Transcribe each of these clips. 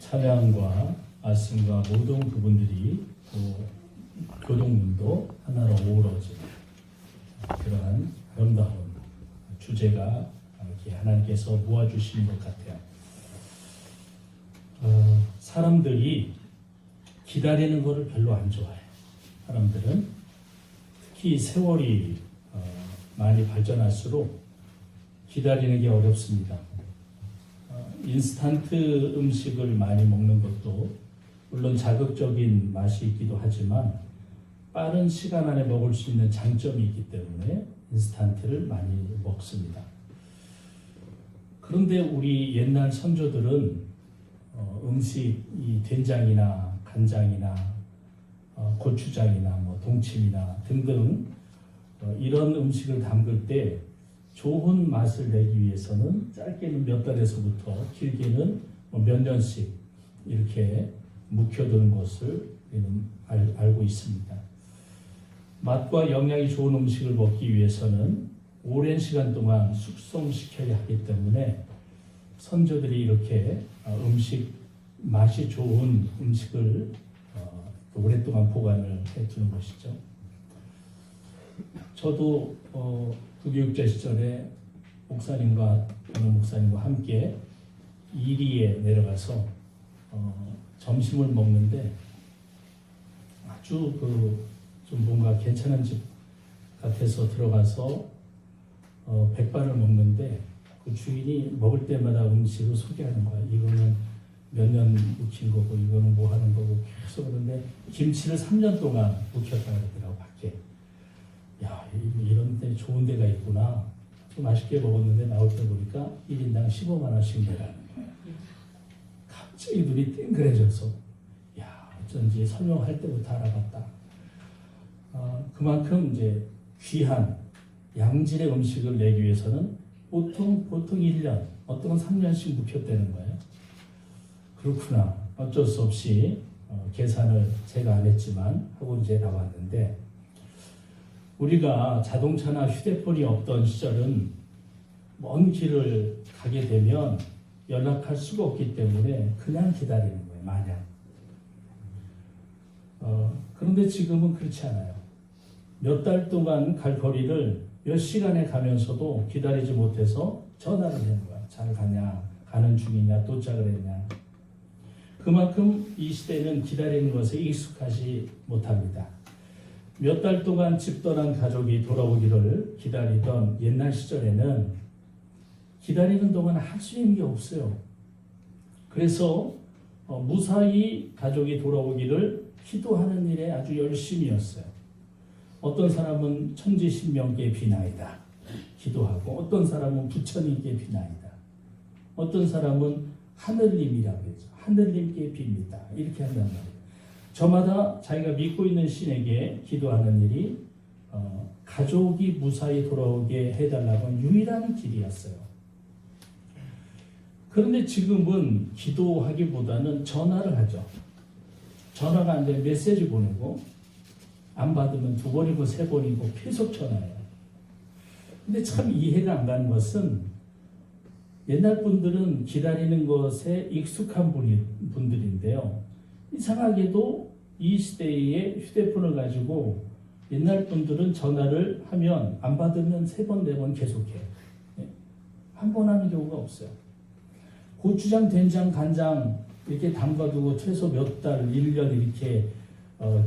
찬양과 말씀과 모든 부분들이 또 교동문도 하나로 어우러진 그러한 아름다운 주제가 이렇게 하나님께서 모아주신 것 같아요. 사람들이 기다리는 것을 별로 안 좋아해요. 사람들은 특히 세월이 많이 발전할수록 기다리는 게 어렵습니다. 인스턴트 음식을 많이 먹는 것도 물론 자극적인 맛이 있기도 하지만 빠른 시간 안에 먹을 수 있는 장점이 있기 때문에 인스턴트를 많이 먹습니다. 그런데 우리 옛날 선조들은 음식, 이 된장이나 간장이나 고추장이나 뭐 동치미나 등등 이런 음식을 담글 때 좋은 맛을 내기 위해서는 짧게는 몇 달에서부터 길게는 몇 년씩 이렇게 묵혀두는 것을 우리는 알고 있습니다. 맛과 영양이 좋은 음식을 먹기 위해서는 오랜 시간 동안 숙성시켜야 하기 때문에 선조들이 이렇게 맛이 좋은 음식을 오랫동안 보관을 해두는 것이죠. 저도 부교육자 시절에 목사님과 어느 목사님과 함께 이리에 내려가서 점심을 먹는데 아주 좀 뭔가 괜찮은 집 같아서 들어가서 백반을 먹는데 그 주인이 먹을 때마다 음식을 소개하는 거야. 이거는 몇 년 묵힌 거고 이거는 뭐 하는 거고 계속 그런데 김치를 3년 동안 묵혔다 그러더라고 밖에. 야, 이런 데 좋은 데가 있구나. 좀 맛있게 먹었는데 나올 때 보니까 1인당 15만 원씩 내라는 거야. 갑자기 눈이 땡그레져서 야, 어쩐지 설명할 때부터 알아봤다. 그만큼 이제 귀한 양질의 음식을 내기 위해서는 보통 1년, 어떤 건 3년씩 묵혔다는 거예요. 그렇구나. 어쩔 수 없이 계산을 제가 안 했지만 하고 이제 나왔는데 우리가 자동차나 휴대폰이 없던 시절은 먼 길을 가게 되면 연락할 수가 없기 때문에 그냥 기다리는 거예요. 마냥. 그런데 지금은 그렇지 않아요. 몇 달 동안 갈 거리를 몇 시간에 가면서도 기다리지 못해서 전화를 하는 거야. 잘 가냐? 가는 중이냐? 도착을 했냐? 그만큼 이 시대는 기다리는 것에 익숙하지 못합니다. 몇 달 동안 집 떠난 가족이 돌아오기를 기다리던 옛날 시절에는 기다리는 동안 할 수 있는 게 없어요. 그래서 무사히 가족이 돌아오기를 기도하는 일에 아주 열심이었어요. 어떤 사람은 천지신명께 비나이다 기도하고 어떤 사람은 부처님께 비나이다. 어떤 사람은 하늘님이라고 했죠. 하늘님께 빕니다. 이렇게 한단 말이에요. 저마다 자기가 믿고 있는 신에게 기도하는 일이 가족이 무사히 돌아오게 해달라는 유일한 길이었어요. 그런데 지금은 기도하기보다는 전화를 하죠. 전화가 안 되면 메시지 보내고 안 받으면 2번이고 3번이고 계속 전화해요. 근데 참 이해가 안 가는 것은 옛날 분들은 기다리는 것에 익숙한 분들인데요. 이상하게도 이 시대의 휴대폰을 가지고 옛날 분들은 전화를 하면 안 받으면 3번, 4번 계속해요. 한 번 하는 경우가 없어요. 고추장, 된장, 간장 이렇게 담가두고 최소 몇 달, 1년 이렇게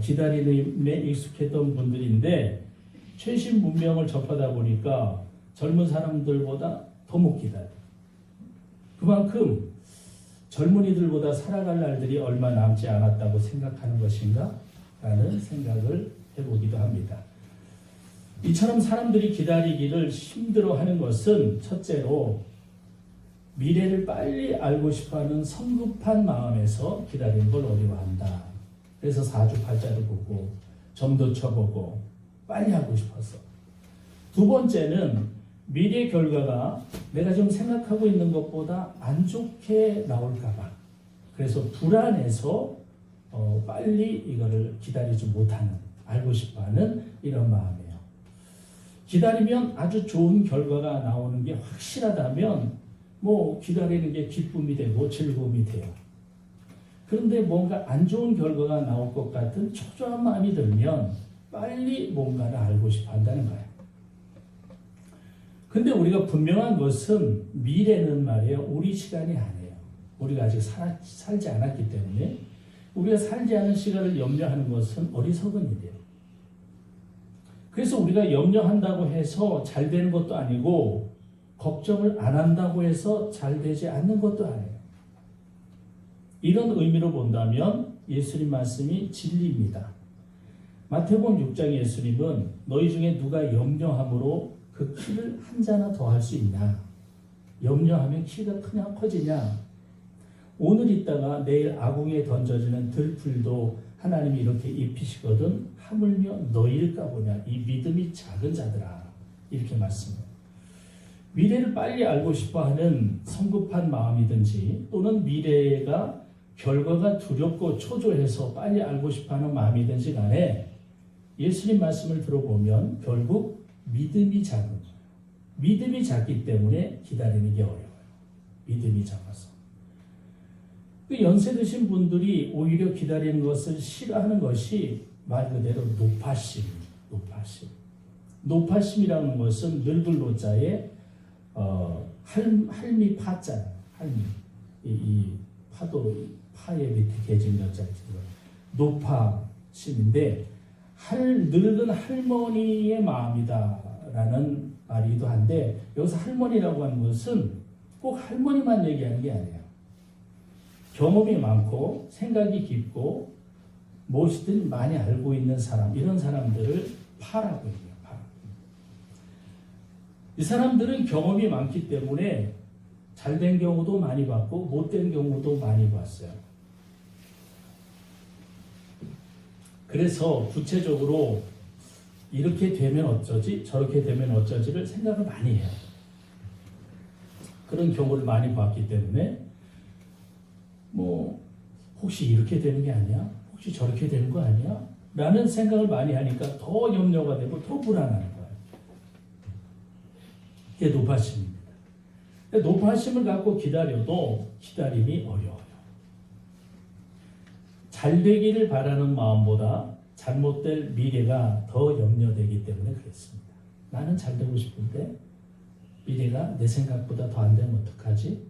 기다림에 익숙했던 분들인데 최신 문명을 접하다 보니까 젊은 사람들보다 더 못 기다려요. 그만큼 젊은이들보다 살아갈 날들이 얼마 남지 않았다고 생각하는 것인가? 라는 생각을 해보기도 합니다. 이처럼 사람들이 기다리기를 힘들어하는 것은 첫째로 미래를 빨리 알고 싶어하는 성급한 마음에서 기다리는 걸 어려워한다. 그래서 사주팔자를 보고 점도 쳐보고 빨리 하고 싶어서. 두 번째는 미래 결과가 내가 좀 생각하고 있는 것보다 안 좋게 나올까봐. 그래서 불안해서 빨리 이거를 기다리지 못하는, 알고 싶어하는 이런 마음이에요. 기다리면 아주 좋은 결과가 나오는 게 확실하다면 뭐 기다리는 게 기쁨이 되고 즐거움이 돼요. 그런데 뭔가 안 좋은 결과가 나올 것 같은 초조한 마음이 들면 빨리 뭔가를 알고 싶어 한다는 거예요. 근데 우리가 분명한 것은 미래는 말이에요. 우리 시간이 아니에요. 우리가 아직 살지 않았기 때문에 우리가 살지 않은 시간을 염려하는 것은 어리석은 일이에요. 그래서 우리가 염려한다고 해서 잘 되는 것도 아니고 걱정을 안 한다고 해서 잘 되지 않는 것도 아니에요. 이런 의미로 본다면 예수님 말씀이 진리입니다. 마태복음 6장 예수님은 너희 중에 누가 염려함으로 그 키를 한 자나 더 할 수 있냐? 염려하면 키가 크냐 커지냐? 오늘 있다가 내일 아궁이에 던져지는 들풀도 하나님이 이렇게 입히시거든 하물며 너희일까 보냐? 이 믿음이 작은 자들아. 이렇게 말씀해요. 미래를 빨리 알고 싶어하는 성급한 마음이든지 또는 미래가 결과가 두렵고 초조해서 빨리 알고 싶어하는 마음이든지 간에 예수님 말씀을 들어보면 결국 믿음이 작은 거예요. 믿음이 작기 때문에 기다리는 게 어려워요. 믿음이 작아서. 그 연세 드신 분들이 오히려 기다리는 것을 싫어하는 것이 말 그대로 노파심입니다. 노파심. 노파심이라는 것은 늙을 노자에 할미 파자예요. 할미. 이 파도 파의 밑에 개진 여자 노파심인데 늙은 할머니의 마음이다라는 말이기도 한데 여기서 할머니라고 하는 것은 꼭 할머니만 얘기하는 게 아니에요. 경험이 많고 생각이 깊고 무엇이든 많이 알고 있는 사람, 이런 사람들을 파라고 해요. 파. 이 사람들은 경험이 많기 때문에 잘된 경우도 많이 봤고 못된 경우도 많이 봤어요. 그래서 구체적으로 이렇게 되면 어쩌지, 저렇게 되면 어쩌지를 생각을 많이 해요. 그런 경우를 많이 봤기 때문에 혹시 이렇게 되는 게 아니야? 혹시 저렇게 되는 거 아니야? 라는 생각을 많이 하니까 더 염려가 되고 더 불안한 거예요. 이게 노파심입니다. 노파심을 갖고 기다려도 기다림이 어려워요. 잘 되기를 바라는 마음보다 잘못될 미래가 더 염려되기 때문에 그랬습니다. 나는 잘 되고 싶은데 미래가 내 생각보다 더 안 되면 어떡하지?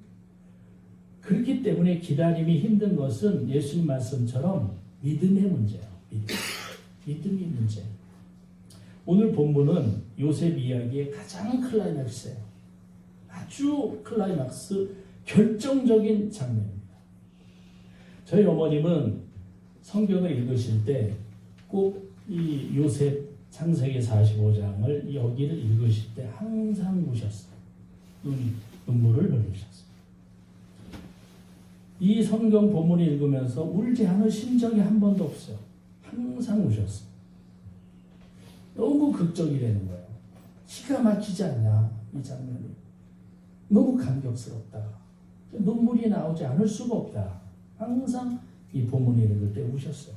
그렇기 때문에 기다림이 힘든 것은 예수님 말씀처럼 믿음의 문제예요. 믿음이 문제. 오늘 본문은 요셉 이야기의 가장 클라이막스예요. 아주 클라이막스, 결정적인 장면입니다. 저희 어머님은 성경을 읽으실 때 꼭 이 요셉 창세기 45장을 여기를 읽으실 때 항상 우셨어요. 눈물을 흘리셨어요. 이 성경 본문을 읽으면서 울지 않으신 적이 한 번도 없어요. 항상 우셨어요. 너무 극적이라는 거예요. 기가 막히지 않냐, 이 장면이. 너무 감격스럽다. 눈물이 나오지 않을 수가 없다. 항상 이 본문을 읽을 때 우셨어요.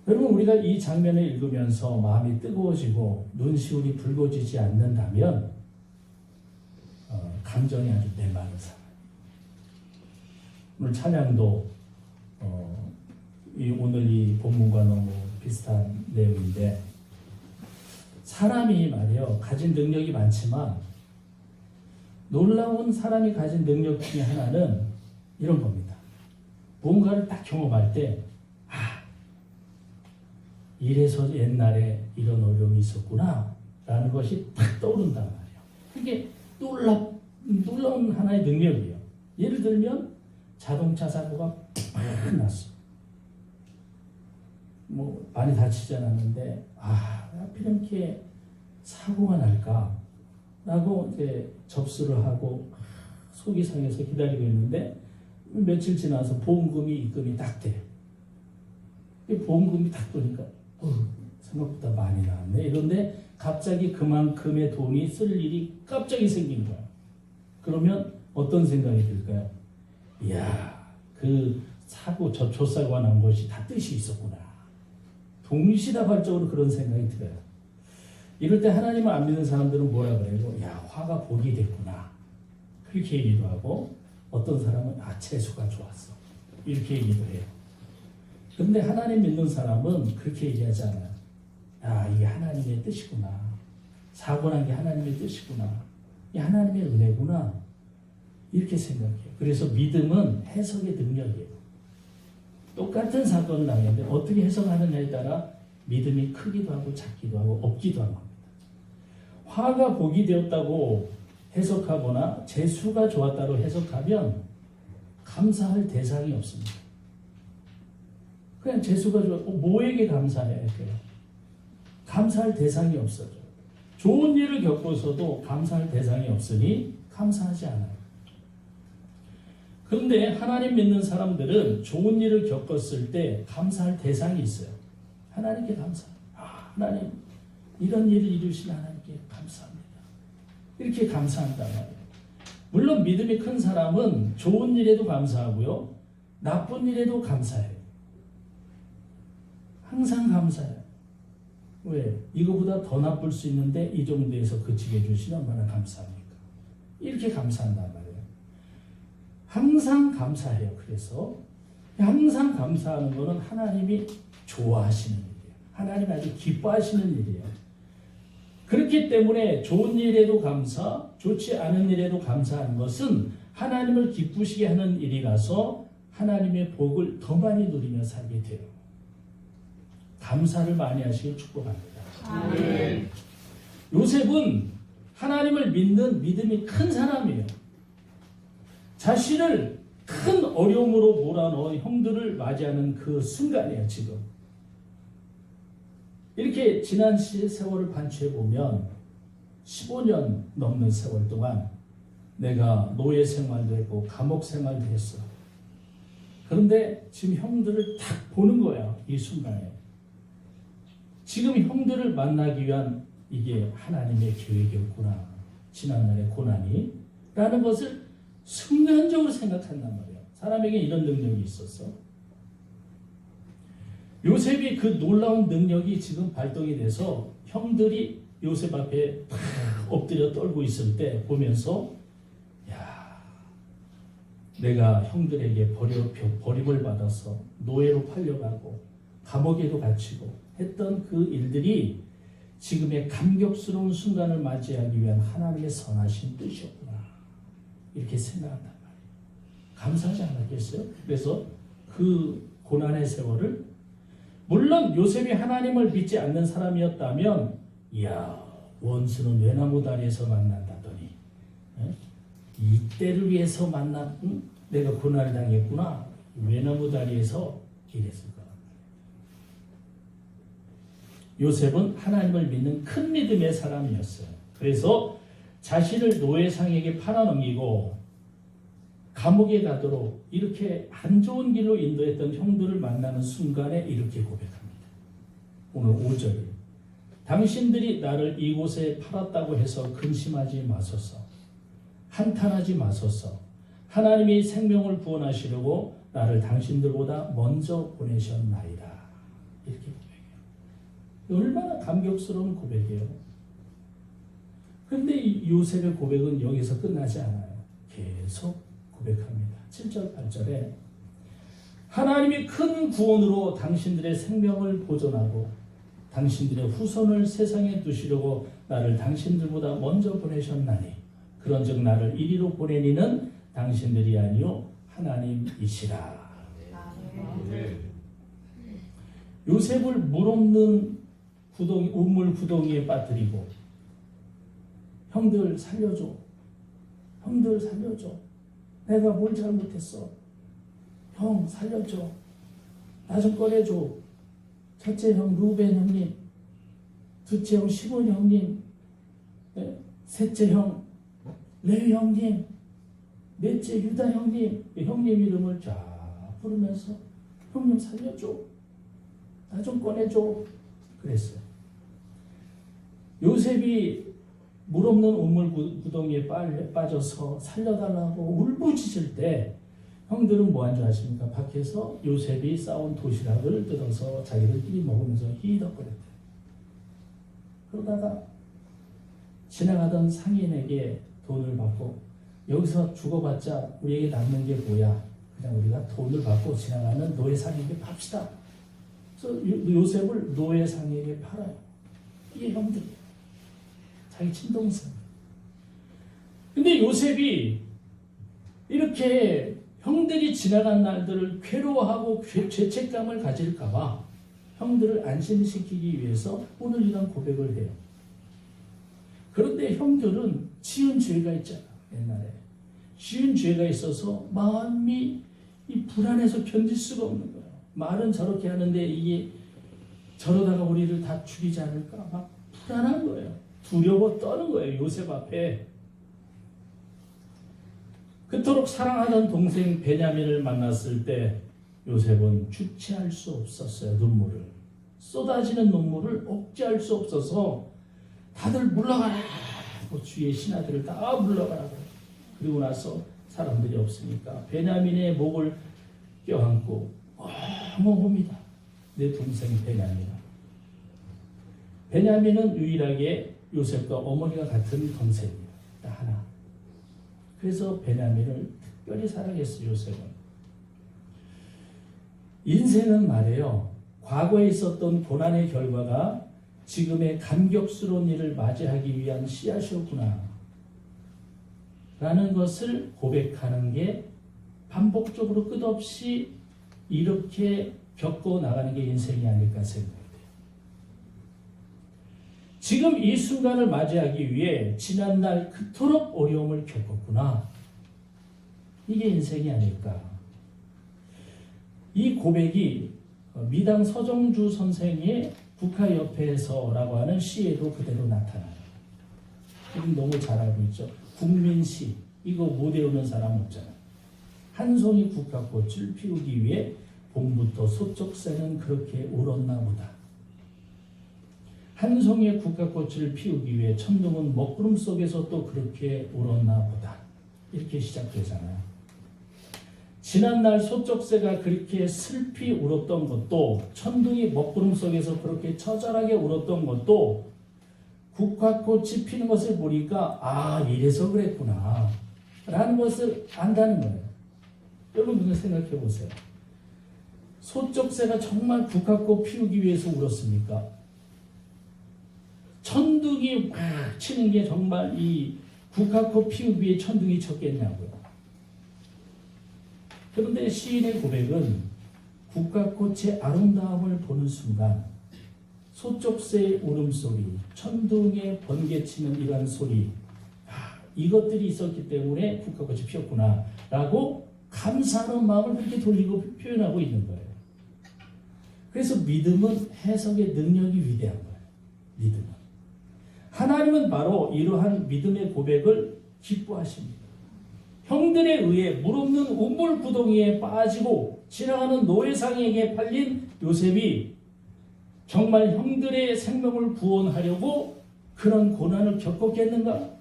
여러분, 우리가 이 장면을 읽으면서 마음이 뜨거워지고 눈시울이 붉어지지 않는다면 감정이 아주 메마른 사람. 오늘 찬양도 오늘 이 본문과 너무 비슷한 내용인데, 사람이 말이요 가진 능력이 많지만 놀라운 사람이 가진 능력 중에 하나는 이런 겁니다. 뭔가를 딱 경험할 때 이래서 옛날에 이런 어려움이 있었구나 라는 것이 딱 떠오른단 말이에요. 그게 놀라운 하나의 능력이에요. 예를 들면 자동차 사고가 팍 났어. 많이 다치지 않았는데 하필 이렇게 사고가 날까 라고 이제 접수를 하고 속이 상해서 기다리고 있는데 며칠 지나서 보험금이 입금이 딱 돼. 보험금이 딱 도니까 생각보다 많이 나왔네. 이런데 갑자기 그만큼의 돈이 쓸 일이 갑자기 생긴 거야. 그러면 어떤 생각이 들까요? 이야, 그 사고, 접촉사고가 난 것이 다 뜻이 있었구나. 동시다발적으로 그런 생각이 들어요. 이럴 때 하나님을 안 믿는 사람들은 뭐라 그래요? 야, 화가 복이 됐구나. 그렇게 얘기도 하고, 어떤 사람은 재수가 좋았어. 이렇게 얘기도 해요. 근데 하나님 믿는 사람은 그렇게 얘기하지 않아요. 아, 이게 하나님의 뜻이구나. 사고 난 게 하나님의 뜻이구나. 이게 하나님의 은혜구나. 이렇게 생각해요. 그래서 믿음은 해석의 능력이에요. 똑같은 사건을 당했는데 어떻게 해석하느냐에 따라 믿음이 크기도 하고 작기도 하고 없기도 하고 합니다. 화가 복이 되었다고 해석하거나 재수가 좋았다고 해석하면 감사할 대상이 없습니다. 그냥 재수가 좋아, 뭐에게 감사해야 돼요? 감사할 대상이 없어져. 좋은 일을 겪고서도 감사할 대상이 없으니 감사하지 않아요. 그런데 하나님 믿는 사람들은 좋은 일을 겪었을 때 감사할 대상이 있어요. 하나님께 감사합니다. 하나님 이런 일을 이루신 하나님께 감사합니다. 이렇게 감사한단 말이에요. 물론 믿음이 큰 사람은 좋은 일에도 감사하고요. 나쁜 일에도 감사해요. 항상 감사해요. 왜? 이거보다 더 나쁠 수 있는데 이 정도에서 그치게 해주시니 얼마나 감사합니까? 이렇게 감사한단 말이에요. 항상 감사해요. 그래서 항상 감사하는 것은 하나님이 좋아하시는 일이에요. 하나님이 아주 기뻐하시는 일이에요. 그렇기 때문에 좋은 일에도 감사, 좋지 않은 일에도 감사하는 것은 하나님을 기쁘시게 하는 일이라서 하나님의 복을 더 많이 누리며 살게 돼요. 감사를 많이 하시길 축복합니다. 아멘. 요셉은 하나님을 믿는 믿음이 큰 사람이에요. 자신을 큰 어려움으로 몰아넣은 형들을 맞이하는 그 순간이에요. 지금 이렇게 지난 세월을 반추해 보면 15년 넘는 세월 동안 내가 노예 생활도 했고 감옥 생활도 했어. 그런데 지금 형들을 딱 보는 거야. 이 순간에 지금 형들을 만나기 위한 이게 하나님의 계획이었구나. 지난날의 고난이 라는 것을 순간적으로 생각한단 말이에요. 사람에게 이런 능력이 있었어. 요셉이 그 놀라운 능력이 지금 발동이 돼서 형들이 요셉 앞에 팍 엎드려 떨고 있을 때 보면서 야, 내가 형들에게 버림을 받아서 노예로 팔려가고 감옥에도 갇히고 했던 그 일들이 지금의 감격스러운 순간을 맞이하기 위한 하나님의 선하신 뜻이었구나. 이렇게 생각한단 말이에요. 감사하지 않았겠어요? 그래서 그 고난의 세월을 물론 요셉이 하나님을 믿지 않는 사람이었다면 이야 원수는 외나무 다리에서 만난다더니 이때를 위해서 내가 고난을 당했구나. 외나무 다리에서 이랬을 거야. 요셉은 하나님을 믿는 큰 믿음의 사람이었어요. 그래서 자신을 노예상에게 팔아넘기고 감옥에 가도록 이렇게 안 좋은 길로 인도했던 형들을 만나는 순간에 이렇게 고백합니다. 오늘 5절에 당신들이 나를 이곳에 팔았다고 해서 근심하지 마소서. 한탄하지 마소서. 하나님이 생명을 구원하시려고 나를 당신들보다 먼저 보내셨나이다. 이렇게 고백해요. 얼마나 감격스러운 고백이에요. 그런데 이 요셉의 고백은 여기서 끝나지 않아요. 계속 고백합니다. 7절 8절에 하나님이 큰 구원으로 당신들의 생명을 보존하고 당신들의 후손을 세상에 두시려고 나를 당신들보다 먼저 보내셨나니 그런즉 나를 이리로 보내니는 당신들이 아니요 하나님이시라. 요셉을 물 없는 우물 구덩이에 빠뜨리고 형들 살려줘. 형들 살려줘. 내가 뭘 잘못했어. 형 살려줘. 나 좀 꺼내줘. 첫째 형 루벤 형님, 둘째 형 시몬 형님, 셋째 형 레위 형님, 넷째 유다 형님. 형님 이름을 쫙 부르면서 형님 살려줘. 나 좀 꺼내줘. 그랬어요. 요셉이 물 없는 우물 구덩이에 빠져서 살려달라고 울부짖을 때 형들은 뭐 한 줄 아십니까? 밖에서 요셉이 싸온 도시락을 뜯어서 자기들끼리 먹으면서 히덕거렸대요. 그러다가 지나가던 상인에게 돈을 받고 여기서 죽어봤자 우리에게 남는 게 뭐야? 그냥 우리가 돈을 받고 지나가는 노예상에게 팝시다. 그래서 요셉을 노예상에게 팔아요. 이게 형들이에요. 자기 친동생. 근데 요셉이 이렇게 형들이 지나간 날들을 괴로워하고 죄책감을 가질까봐 형들을 안심시키기 위해서 오늘 이런 고백을 해요. 그런데 형들은 지은 죄가 있잖아. 옛날에 지은 죄가 있어서 마음이 이 불안해서 견딜 수가 없는 거예요. 말은 저렇게 하는데 이게 저러다가 우리를 다 죽이지 않을까 막 불안한 거예요. 두려워 떠는 거예요. 요셉 앞에. 그토록 사랑하던 동생 베냐민을 만났을 때 요셉은 주체할 수 없었어요. 눈물을. 쏟아지는 눈물을 억제할 수 없어서 다들 물러가라. 주위의 신하들을 다 물러가라. 그리고 나서 사람들이 없으니까 베냐민의 목을 껴안고 봅니다. 내 동생 베냐민아. 베냐민은 유일하게 요셉과 어머니가 같은 동생이에요. 하나. 그래서 베냐민을 특별히 사랑했어요. 요셉은. 인생은 말이에요. 과거에 있었던 고난의 결과가 지금의 감격스러운 일을 맞이하기 위한 씨앗이었구나 라는 것을 고백하는 게 반복적으로 끝없이 이렇게 겪어 나가는 게 인생이 아닐까 생각해요. 지금 이 순간을 맞이하기 위해 지난날 그토록 어려움을 겪었구나. 이게 인생이 아닐까. 이 고백이 미당 서정주 선생의 국화협회에서라고 하는 시에도 그대로 나타나요. 지금 너무 잘 알고 있죠. 국민시. 이거 못 외우는 사람 없잖아요. 한 송이 국화꽃을 피우기 위해 봄부터 소쩍새는 그렇게 울었나 보다. 한 송이의 국화꽃을 피우기 위해 천둥은 먹구름 속에서 또 그렇게 울었나 보다. 이렇게 시작되잖아요. 지난날 소쩍새가 그렇게 슬피 울었던 것도, 천둥이 먹구름 속에서 그렇게 처절하게 울었던 것도 국화꽃이 피는 것을 보니까 이래서 그랬구나 라는 것을 안다는 거예요. 여러분 생각해 보세요. 소쩍새가 정말 국화꽃 피우기 위해서 울었습니까? 천둥이 막 치는 게 정말 이 국화꽃 피우기 위해 천둥이 쳤겠냐고요. 그런데 시인의 고백은 국화꽃의 아름다움을 보는 순간 소쩍새의 울음소리, 천둥의 번개치는 이러한 소리, 이것들이 있었기 때문에 국화꽃이 피었구나 라고 감사하는 마음을 그렇게 돌리고 표현하고 있는 거예요. 그래서 믿음은 해석의 능력이 위대한 거예요. 믿음은. 하나님은 바로 이러한 믿음의 고백을 기뻐하십니다. 형들에 의해 물없는 우물 구덩이에 빠지고 지나가는 노예상에게 팔린 요셉이 정말 형들의 생명을 구원하려고 그런 고난을 겪었겠는가?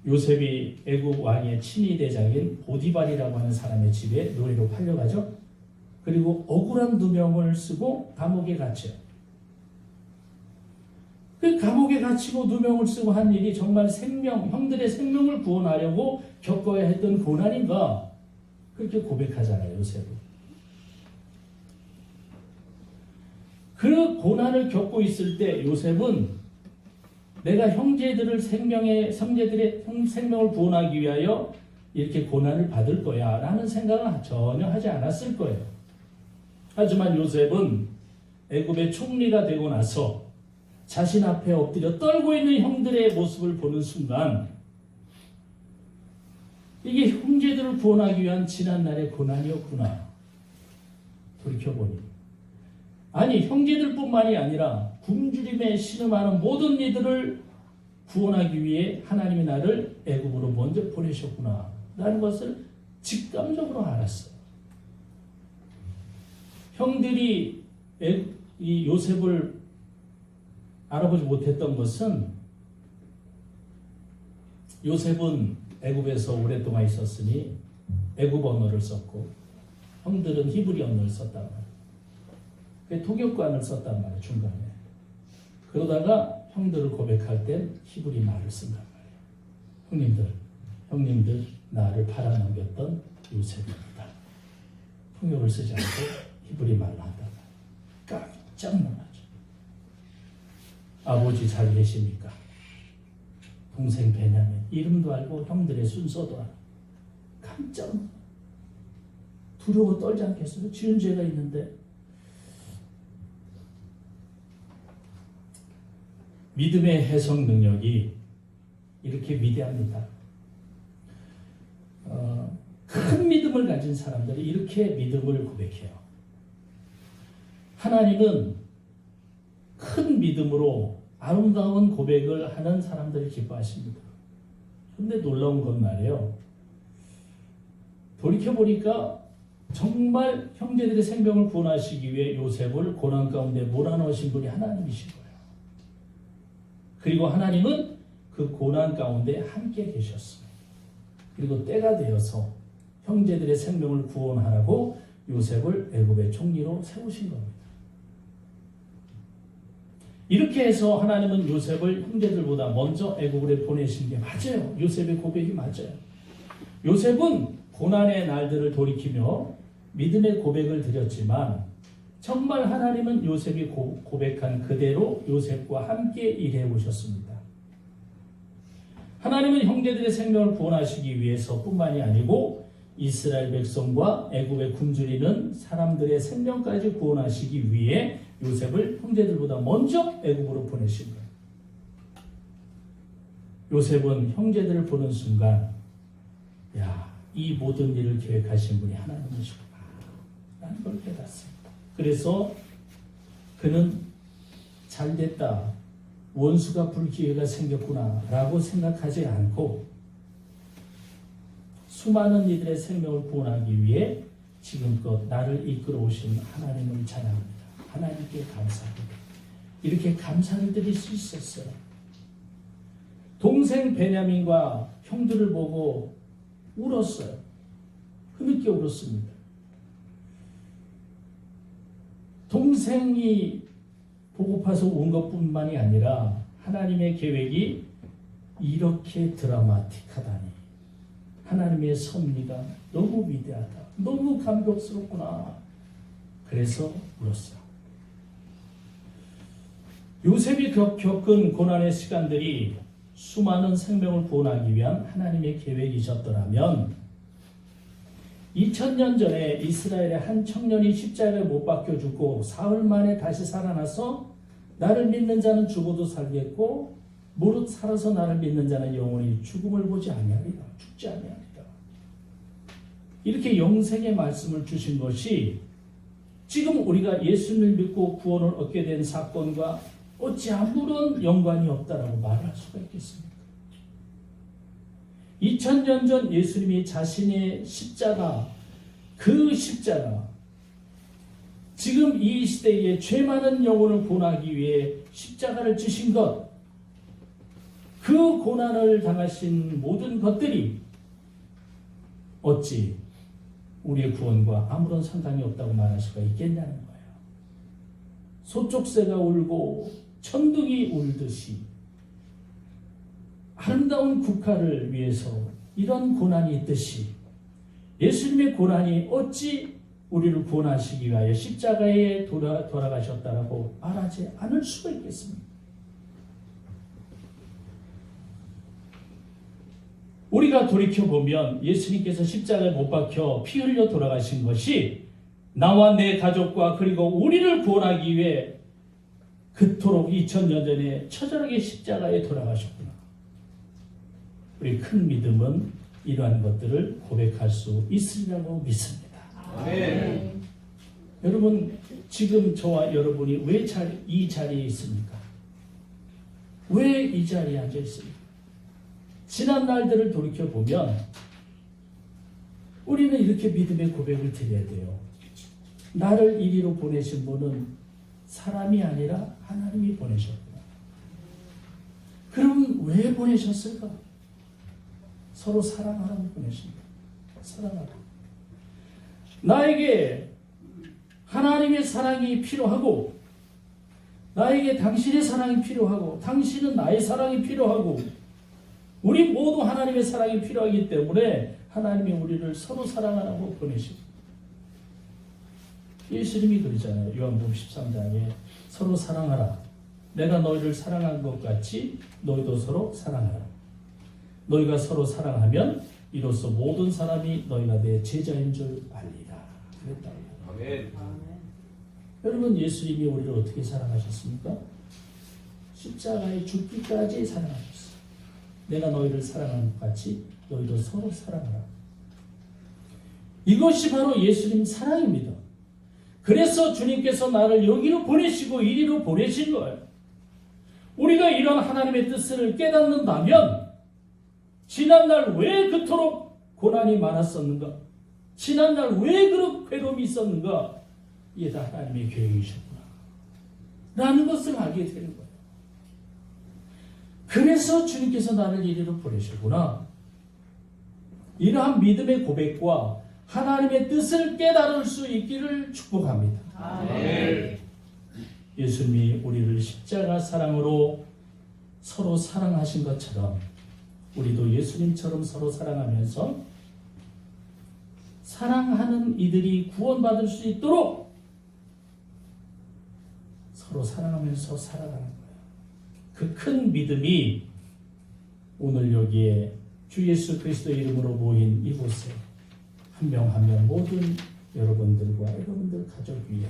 요셉이 애굽 왕의 친위 대장인 보디발이라고 하는 사람의 집에 노예로 팔려가죠. 그리고 억울한 누명을 쓰고 감옥에 갇혀요. 그 감옥에 갇히고 누명을 쓰고 한 일이 정말 형들의 생명을 구원하려고 겪어야 했던 고난인가? 그렇게 고백하잖아요, 요셉은. 그 고난을 겪고 있을 때 요셉은 내가 형제들의 생명을 구원하기 위하여 이렇게 고난을 받을 거야 라는 생각은 전혀 하지 않았을 거예요. 하지만 요셉은 애굽의 총리가 되고 나서 자신 앞에 엎드려 떨고 있는 형들의 모습을 보는 순간 이게 형제들을 구원하기 위한 지난날의 고난이었구나. 돌이켜보니 아니 형제들뿐만이 아니라 굶주림에 신음하는 모든 이들을 구원하기 위해 하나님이 나를 애굽으로 먼저 보내셨구나 라는 것을 직감적으로 알았어요. 형들이 이 요셉을 알아보지 못했던 것은 요셉은 애굽에서 오랫동안 있었으니 애굽 언어를 썼고 형들은 히브리 언어를 썼단 말이에요. 통역관을 썼단 말이에요. 중간에. 그러다가 형들을 고백할 땐 히브리 말을 쓴단 말이에요. 형님들 나를 팔아넘겼던 요셉입니다. 풍요를 쓰지 않고 히브리 말로 하다가 깜짝 놀라죠. 아버지 잘 계십니까? 동생 베냐민 이름도 알고 형들의 순서도 알고 깜짝 두려워 떨지 않겠어요? 지은 죄가 있는데. 믿음의 해석 능력이 이렇게 위대합니다. 큰 믿음을 가진 사람들이 이렇게 믿음을 고백해요. 하나님은 큰 믿음으로 아름다운 고백을 하는 사람들을 기뻐하십니다. 그런데 놀라운 건 말이에요. 돌이켜보니까 정말 형제들의 생명을 구원하시기 위해 요셉을 고난 가운데 몰아넣으신 분이 하나님이신 거예요. 그리고 하나님은 그 고난 가운데 함께 계셨습니다. 그리고 때가 되어서 형제들의 생명을 구원하라고 요셉을 애굽의 총리로 세우신 겁니다. 이렇게 해서 하나님은 요셉을 형제들보다 먼저 애굽으로 보내신 게 맞아요. 요셉의 고백이 맞아요. 요셉은 고난의 날들을 돌이키며 믿음의 고백을 드렸지만 정말 하나님은 요셉이 고백한 그대로 요셉과 함께 일해 오셨습니다. 하나님은 형제들의 생명을 구원하시기 위해서뿐만이 아니고 이스라엘 백성과 애굽에 굶주리는 사람들의 생명까지 구원하시기 위해 요셉을 형제들보다 먼저 애굽으로 보내신 거예요. 요셉은 형제들을 보는 순간 이 모든 일을 계획하신 분이 하나님이시구나 라는 걸 깨닫습니다. 그래서 그는 잘됐다, 원수가 불 기회가 생겼구나 라고 생각하지 않고 수많은 이들의 생명을 구원하기 위해 지금껏 나를 이끌어 오신 하나님을 찬양합니다. 하나님께 감사합니다. 이렇게 감사를 드릴 수 있었어요. 동생 베냐민과 형들을 보고 울었어요. 흐느껴 울었습니다. 동생이 보고파서 온 것뿐만이 아니라 하나님의 계획이 이렇게 드라마틱하다니, 하나님의 섭리가 너무 위대하다, 너무 감격스럽구나. 그래서 울었어요. 요셉이 겪은 고난의 시간들이 수많은 생명을 구원하기 위한 하나님의 계획이셨더라면 2000년 전에 이스라엘의 한 청년이 십자가에 못 박혀 죽고 사흘 만에 다시 살아나서 나를 믿는 자는 죽어도 살겠고 무릇 살아서 나를 믿는 자는 영원히 죽음을 보지 아니하리라, 죽지 아니하리라. 이렇게 영생의 말씀을 주신 것이 지금 우리가 예수님을 믿고 구원을 얻게 된 사건과 어찌 아무런 연관이 없다라고 말할 수가 있겠습니까? 2000년 전 예수님이 자신의 십자가, 그 십자가, 지금 이 시대에 죄 많은 영혼을 구원하기 위해 십자가를 지신 것, 그 고난을 당하신 모든 것들이 어찌 우리의 구원과 아무런 상관이 없다고 말할 수가 있겠냐는 거예요. 소쪽새가 울고 천둥이 울듯이 아름다운 국가를 위해서 이런 고난이 있듯이 예수님의 고난이 어찌 우리를 구원하시기 위하여 십자가에 돌아가셨다라고 말하지 않을 수가 있겠습니까? 우리가 돌이켜보면 예수님께서 십자가에 못 박혀 피 흘려 돌아가신 것이 나와 내 가족과 그리고 우리를 구원하기 위해 그토록 2000년 전에 처절하게 십자가에 돌아가셨구나. 우리 큰 믿음은 이러한 것들을 고백할 수 있으리라고 믿습니다. 네. 여러분, 지금 저와 여러분이 왜 이 자리에 있습니까? 왜 이 자리에 앉아 있습니까? 지난 날들을 돌이켜보면 우리는 이렇게 믿음의 고백을 드려야 돼요. 나를 이리로 보내신 분은 사람이 아니라 하나님이 보내셨구나. 그럼 왜 보내셨을까? 서로 사랑하라고 보내십니다. 사랑하라. 나에게 하나님의 사랑이 필요하고, 나에게 당신의 사랑이 필요하고, 당신은 나의 사랑이 필요하고, 우리 모두 하나님의 사랑이 필요하기 때문에 하나님이 우리를 서로 사랑하라고 보내시고, 예수님이 그러잖아요. 요한복음 13장에 서로 사랑하라. 내가 너희를 사랑한 것 같이 너희도 서로 사랑하라. 너희가 서로 사랑하면 이로써 모든 사람이 너희가 내 제자인 줄 알리라. 그랬다. 아멘. 여러분, 예수님이 우리를 어떻게 사랑하셨습니까? 십자가에 죽기까지 사랑하셨어요. 내가 너희를 사랑한 것 같이 너희도 서로 사랑하라. 이것이 바로 예수님 사랑입니다. 그래서 주님께서 나를 여기로 보내시고 이리로 보내신 거예요. 우리가 이런 하나님의 뜻을 깨닫는다면 지난날 왜 그토록 고난이 많았었는가? 지난날 왜 그런 괴로움이 있었는가? 이게 다 하나님의 계획이셨구나 라는 것을 알게 되는 거예요. 그래서 주님께서 나를 이리로 보내셨구나. 이러한 믿음의 고백과 하나님의 뜻을 깨달을 수 있기를 축복합니다. 아멘. 예수님이 우리를 십자가 사랑으로 서로 사랑하신 것처럼 우리도 예수님처럼 서로 사랑하면서 사랑하는 이들이 구원받을 수 있도록 서로 사랑하면서 살아가는 거예요. 그 큰 믿음이 오늘 여기에 주 예수 그리스도의 이름으로 모인 이곳에 한 명 한 명 모든 여러분들과 여러분들 가족 위에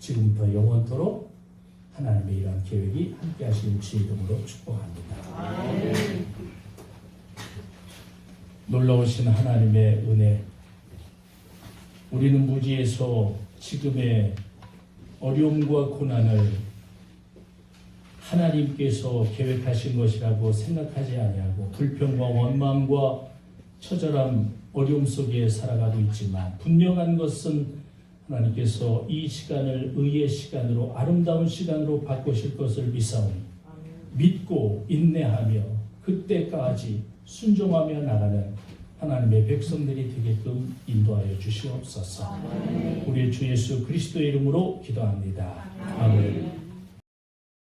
지금부터 영원토록 하나님의 이러한 계획이 함께 하시는 주의 이름으로 축복합니다. 아멘. 놀라우신 하나님의 은혜, 우리는 무지에서 지금의 어려움과 고난을 하나님께서 계획하신 것이라고 생각하지 아니하고 불평과 원망과 처절함, 어려움 속에 살아가고 있지만 분명한 것은 하나님께서 이 시간을 의의 시간으로 아름다운 시간으로 바꾸실 것을 믿사오니 믿고 인내하며 그때까지 순종하며 나가는 하나님의 백성들이 되게끔 인도하여 주시옵소서. 우리 주 예수 그리스도의 이름으로 기도합니다. 아멘.